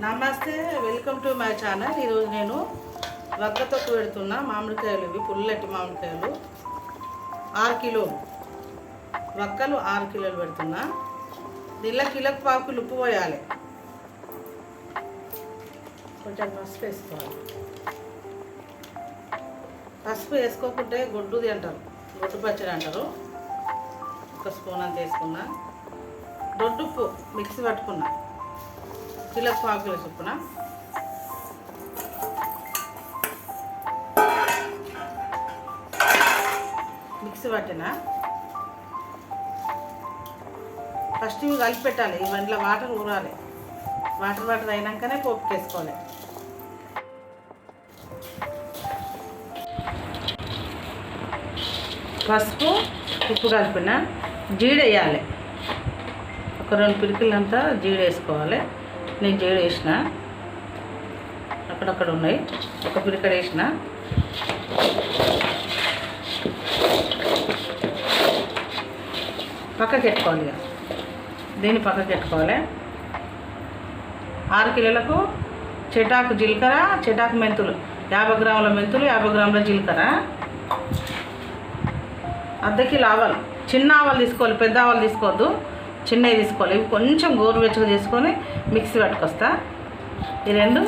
నమస్తే, welcome to my channel. ఈరోజు నేను వక్కతొక్కు పెడుతున్నా. మామిడికాయలు ఇవి పుల్లటి మామిడికాయలు 6 కిలోలు వక్కలు 6 కిలోలు పెడుతున్నా. దీనిలో కిలోకి పావుకిలో ఉప్పు పోయాలి, కొంచెం పసుపు వేసుకోవాలి. పసుపు వేసుకోకుంటే గొడ్డుది అంటారు, గొడ్డు పచ్చడి అంటారు. 1 స్పూన్ అంత వేసుకున్నా. దొడ్డుప్పు మిక్సీ పట్టుకున్నా, కిలోకి పావుకిలో చొప్పున. మిక్సీ పట్టిన ఫస్ట్ ఇవి కలిపి పెట్టాలి. ఇవన్నీ వాటర్ ఊరాలి. వాటర్ అయినాకనే పోపుకి వేసుకోవాలి. పసుపు ఉప్పు కలిపిన జీడి వేయాలి. ఒక 2 పిరికిలంతా జీడి వేసుకోవాలి. నేను జీడి వేసిన, అక్కడక్కడ ఉన్నాయి. ఒక పిరికడ వేసిన. పక్కకి పెట్టుకోవాలి. ఇక దీన్ని పక్కకి పెట్టుకోవాలి. 6 కిలోలకు చెటాకు జీలకర్ర, చెటాకు మెంతులు 50 గ్రాముల మెంతులు, 50 గ్రాముల జీలకర్ర, ½ కిలో ఆవాలు. చిన్న ఆవాలు తీసుకోవాలి, పెద్ద ఆవాలు తీసుకోవద్దు, చిన్నవి తీసుకోవాలి. ఇవి కొంచెం గోరువెచ్చగా చేసుకొని మిక్సీ పట్టుకొస్తా. ఈ రెండు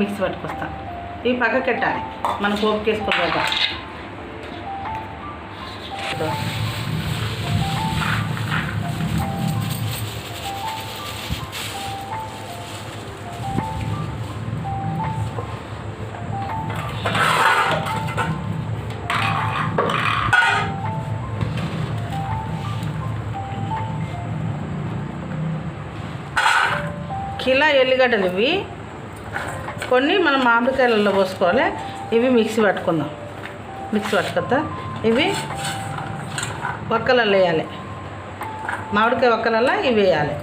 మిక్సీ పట్టుకొస్తా. ఇవి పక్కకి పెట్టాలి. మనం పోపుకి వేసుకోవాలి. కిలో ఎల్లిగడ్డలు ఇవి కొన్ని మనం మామిడికాయలలో పోసుకోవాలి. ఇవి మిక్సీ పట్టుకుందాం. మిక్సీ పట్టుకొస్తా. ఇవి వక్కలలో వేయాలి. మామిడికాయ వక్కలలో ఇవి వేయాలి.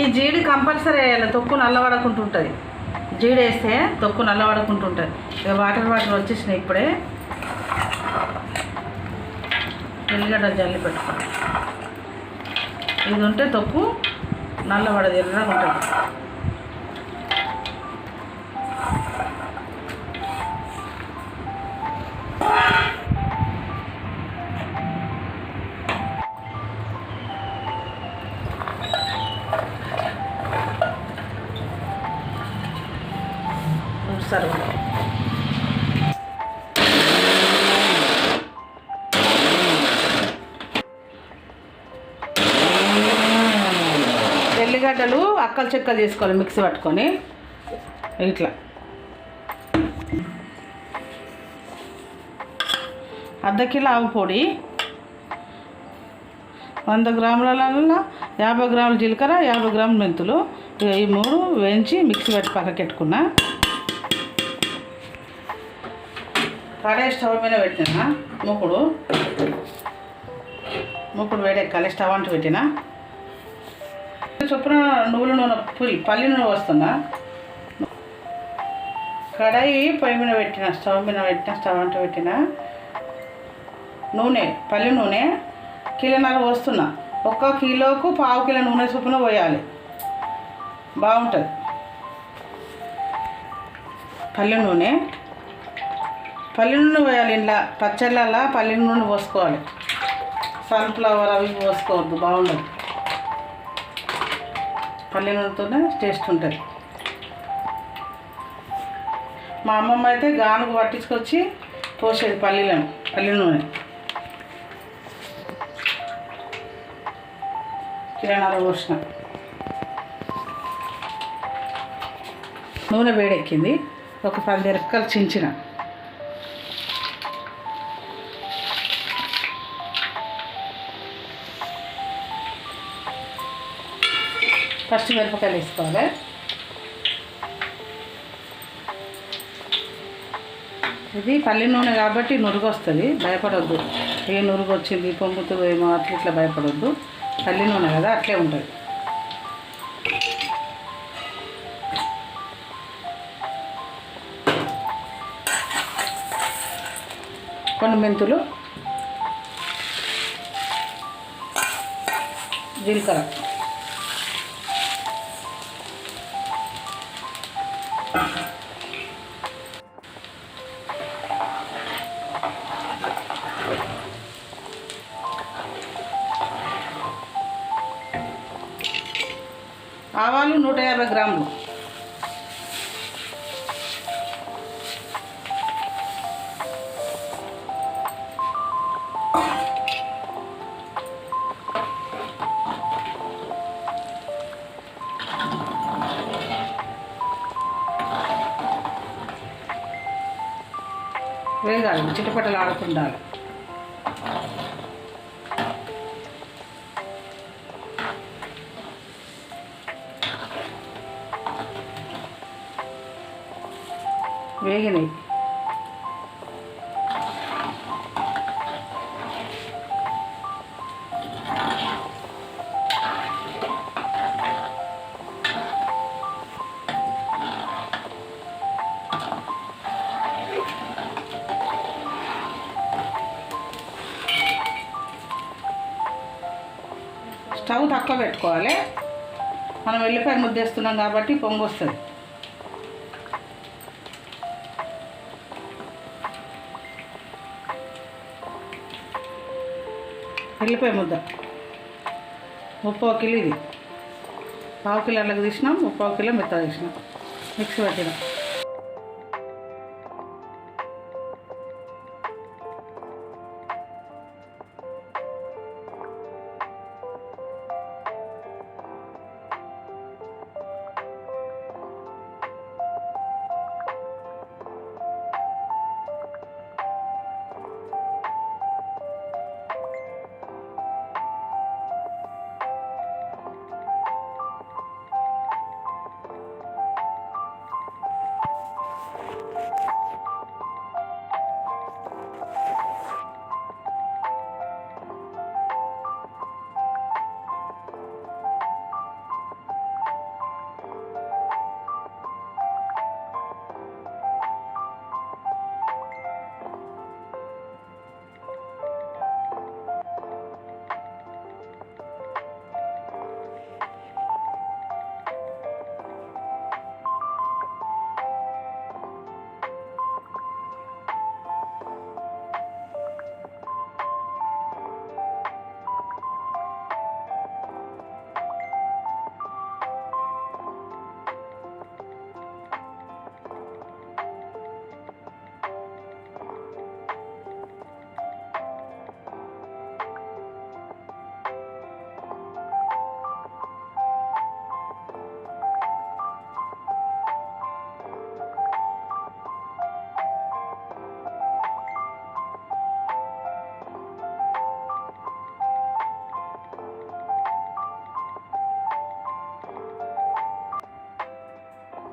ఈ జీడి కంపల్సరీ వేయాలి. తొక్కు నల్లబడకుంటుంటుంది. జీడి వేస్తే తొక్కు నల్లబడకుంటుంటుంది. ఇక వాటర్ వచ్చేసినాయి. ఇప్పుడే ఎల్లిగడ్డలు జల్లి పెట్టుకోవాలి. ఇది ఉంటే తొక్కు నల్లబడదు, ఎర్రగా ఉంటుంది. సరే, ఎల్లిగడ్డలు అక్కలు చెక్కలు చేసుకోవాలి. మిక్సీ పట్టుకొని ఇట్లా ½ కిలో ఆవు పొడి, 100 గ్రాముల 50 గ్రాముల జీలకర్ర, 50 గ్రాముల మెంతులు. ఈ 3 వేయించి మిక్సీ పెట్టి పక్కకి పెట్టుకున్నా. కడాయి స్టవ్ మీద పెట్టినా. మూకుడు వేడెక్కాలి. స్టవ్ అంటూ పెట్టినా. చొప్పున నువ్వుల నూనె పల్లి నూనె వస్తున్నా. కడాయి పొయ్యి మీద పెట్టిన, స్టవ్ మీద పెట్టిన, స్టవ్ అంటూ పెట్టిన. నూనె పల్లి నూనె 1.5 కిలో పోస్తున్నా. 1 కిలోకు పావు కిలో నూనె చొప్పున పోయాలి, బాగుంటుంది. పల్లి నూనె పోయాలి. ఇంట్లో పచ్చళ్ళల్లో పల్లి నూనె పోసుకోవాలి. సన్ఫ్లవర్ అవి పోసుకోవద్దు, బాగుండదు. పల్లి నూనెతోనే టేస్ట్ ఉంటుంది. మా అమ్మమ్మ అయితే గానుగు పట్టించుకొచ్చి పోసేది పల్లి నూనె. 1.5 కిలో పోసిన. నూనె వేడెక్కింది. ఒక 10 మిరపకాయలు చించిన. ఫస్ట్ మిరపకాయలు వేసుకోవాలి. ఇది పల్లి నూనె కాబట్టి నురుగు వస్తుంది, భయపడొద్దు. ఏ నురుగు వచ్చింది పొంగుతుంది ఏమో ఇట్లా భయపడొద్దు. పల్లి నూనె కదా, అట్లే ఉంటుంది. కొన్ని మెంతులు, జీలకర్ర ఆవాలు 150 గ్రాములు, వేగాలి, చిటపటలు ఆడుతుండాలి. వేగినాయి. స్టవ్ తక్కువ పెట్టుకోవాలి. మనం వెల్లిపాయ ముద్దేస్తున్నాం కాబట్టి పొంగు వస్తుంది. వెల్లిపాయ ముద్ద 30 కిలో, ఇది 1/2 కిలో అల్లకి తీసినాం, 1/2 కిలో మెత్తగా తీసినాం, మిక్సీ పెట్టినాం.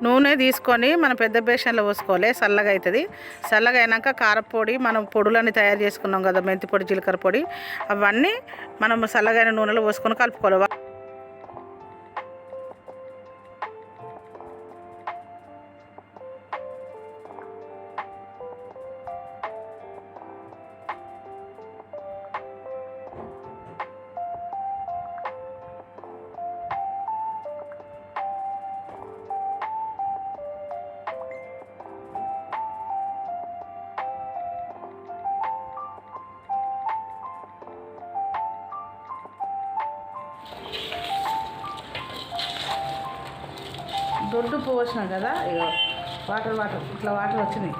నూనె తీసుకొని మనం పెద్ద బేషన్లో పోసుకోవాలి. చల్లగా అవుతుంది. చల్లగా అయినాక కారపొడి, మనం పొడులన్నీ తయారు చేసుకున్నాం కదా, మెంతి పొడి, జీలకర్ర పొడి, అవన్నీ మనం చల్లగైన నూనెలో పోసుకొని కలుపుకోవాలి. దొడ్డు పోసినాం కదా, ఇగో వాటర్ ఇట్లా వాటర్ వచ్చినాయి.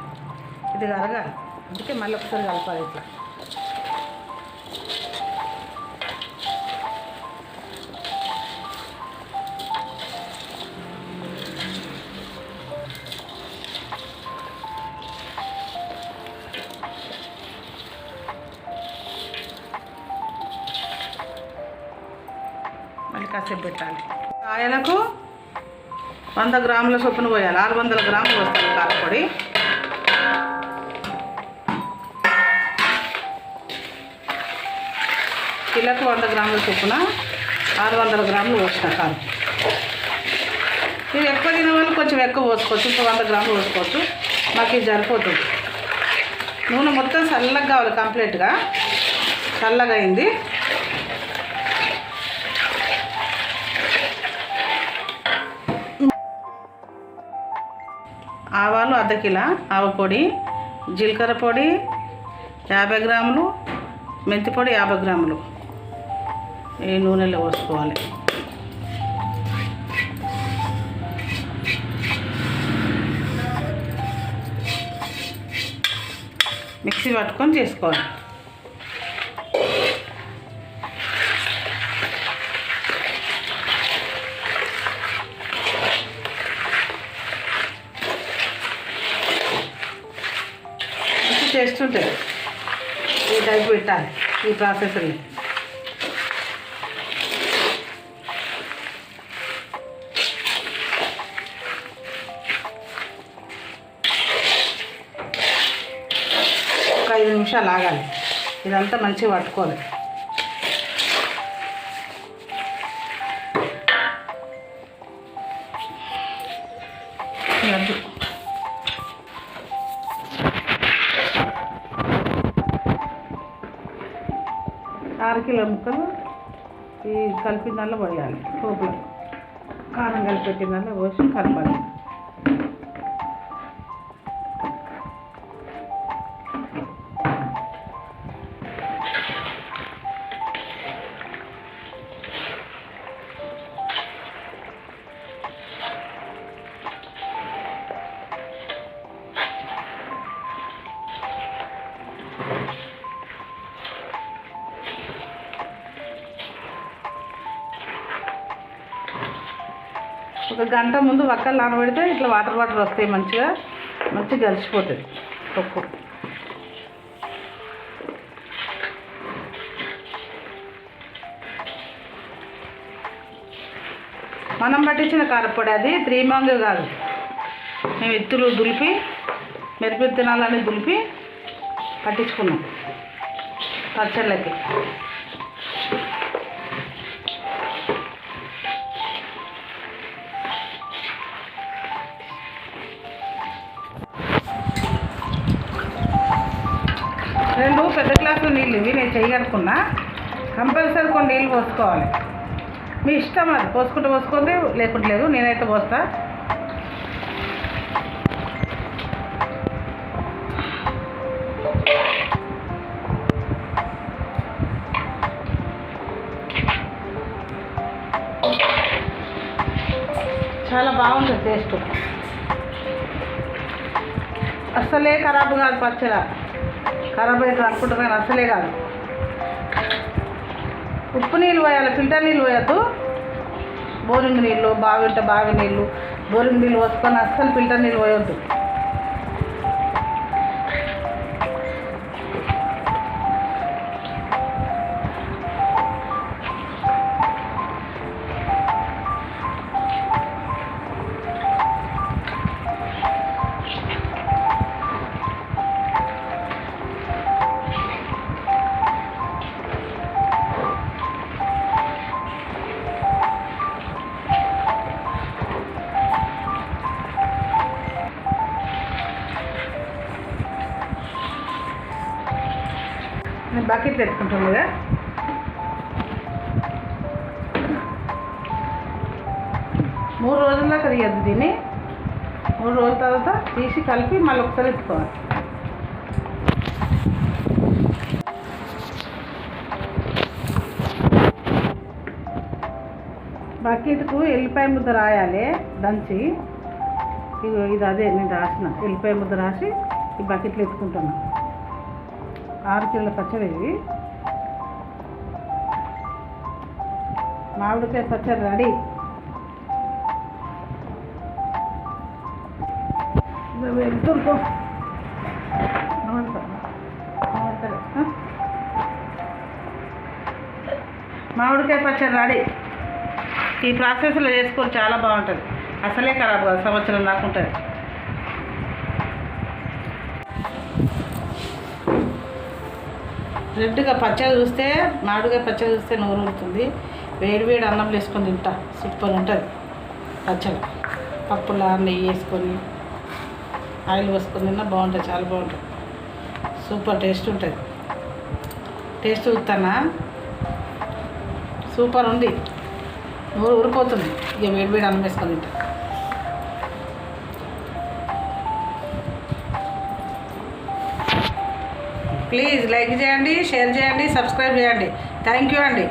ఇది కరగాలి, అందుకే మళ్ళీ ఒకసారి కలపాలి. ఇట్లా మళ్ళీ కాసేపు పెట్టాలి. కాయలకు 100 గ్రాముల చొప్పున పోయాలి. 600 గ్రాములు పోస్తాను కారపొడి. కిలోకు 100 గ్రాముల చొప్పున 600 గ్రాములు పోసిన కారం. ఇది ఎక్కువ తినే వాళ్ళు కొంచెం ఎక్కువ పోసుకోవచ్చు, ఇంకో 100 గ్రాములు పోసుకోవచ్చు. మాకు ఇది సరిపోతుంది. నూనె మొత్తం చల్లగా కావాలి, కంప్లీట్గా చల్లగా అయింది. ఆవాలు 1/2 కిలో, ఆవ పొడి, జీలకర్ర పొడి 50 గ్రాములు, మెంతి పొడి 50 గ్రాములు ఈ నూనెలో పోసుకోవాలి. మిక్సీ పట్టుకొని చేసుకోవాలి. మంచి టేస్ట్ ఉంటుంది. ఈ టైపు పెట్టాలి ఈ ప్రాసెస్ని. ఒక 5 నిమిషాలు ఆగాలి. ఇదంతా మంచిగా పట్టుకోవాలి. లడ్డు 6 కిలో ముక్కలు ఈ కలిపిన దానిలో పోయాలి. పోపులో కారం కలిపెట్టిన దానిలో పోసి కలపాలి. ఒక గంట ముందు వక్కలు నానబెడితే ఇట్లా వాటర్ వస్తాయి. మంచిగా కలిసిపోతుంది పప్పు. మనం పట్టించిన కారపొడి అది 3 మంగ్ కాదు. మేము ఎత్తులు దులిపి మిరపవిత్తనాలని దులిపి పట్టించుకున్నాం పచ్చళ్ళకి. రెండు పెద్ద గ్లాసులు నీళ్ళు ఇవి నేను చేయగలుగుతున్నా. కంపల్సరీ కొన్ని నీళ్ళు పోసుకోవాలి. మీ ఇష్టం, అది పోసుకోండి, లేకుంటే లేదు. నేనైతే పోస్తా. చాలా బాగుంటుంది టేస్ట్. అస్సలే ఖరాబ్ కాదు పచ్చడి. ఖరాబ్ అయితే అనుకుంటారు కానీ అసలే కాదు. ఉప్పు నీళ్ళు పోయాలి, ఫిల్టర్ నీళ్ళు పోయద్దు. బోరింగ్ నీళ్ళు, బావి నీళ్ళు, బోరింగ్ నీళ్ళు పోసుకొని అస్సలు ఫిల్టర్ నీళ్ళు పోయొద్దు. నేను బకెట్ పెట్టుకుంటాను కదా. మూడు రోజుల దాకా తీయద్దు దీన్ని. 3 రోజుల తర్వాత తీసి కలిపి మళ్ళీ ఒకసారి ఎత్తుకోవాలి. బకెట్కు ఎల్లిపాయ ముద్ద రాయాలి దంచి. ఇది అదే నేను రాసిన ఎల్లిపాయ ముద్ద రాసి ఈ బకెట్లో ఎత్తుకుంటున్నాను. 6 కిలోల పచ్చడి ఇది. మామిడికాయ పచ్చడి రెడీ. వెళ్తుంటో మామిడికాయ పచ్చడి రెడీ. ఈ ప్రాసెస్లో చేసుకొని చాలా బాగుంటుంది. అసలే ఖరాబ్ కాదు, సంవత్సరం దాకా ఉంటుంది. రెడ్గా పచ్చడి చూస్తే, మామిడికాయ పచ్చడి చూస్తే నోరు ఊరుతుంది. వేడి అన్నం వేసుకొని తింటా, సూపర్ ఉంటుంది పచ్చడి. పప్పులా నెయ్యి వేసుకొని ఆయిల్ వేసుకొని తిన్నా బాగుంటుంది, చాలా బాగుంటుంది. సూపర్ టేస్ట్ ఉంటుంది. టేస్ట్ చూస్తానా, సూపర్ ఉంది. నోరు ఊరిపోతుంది ఇక వేడి అన్నం వేసుకొని తింటా. ప్లీజ్ లైక్ చేయండి, షేర్ చేయండి, సబ్స్క్రైబ్ చేయండి. థ్యాంక్ యూ అండి.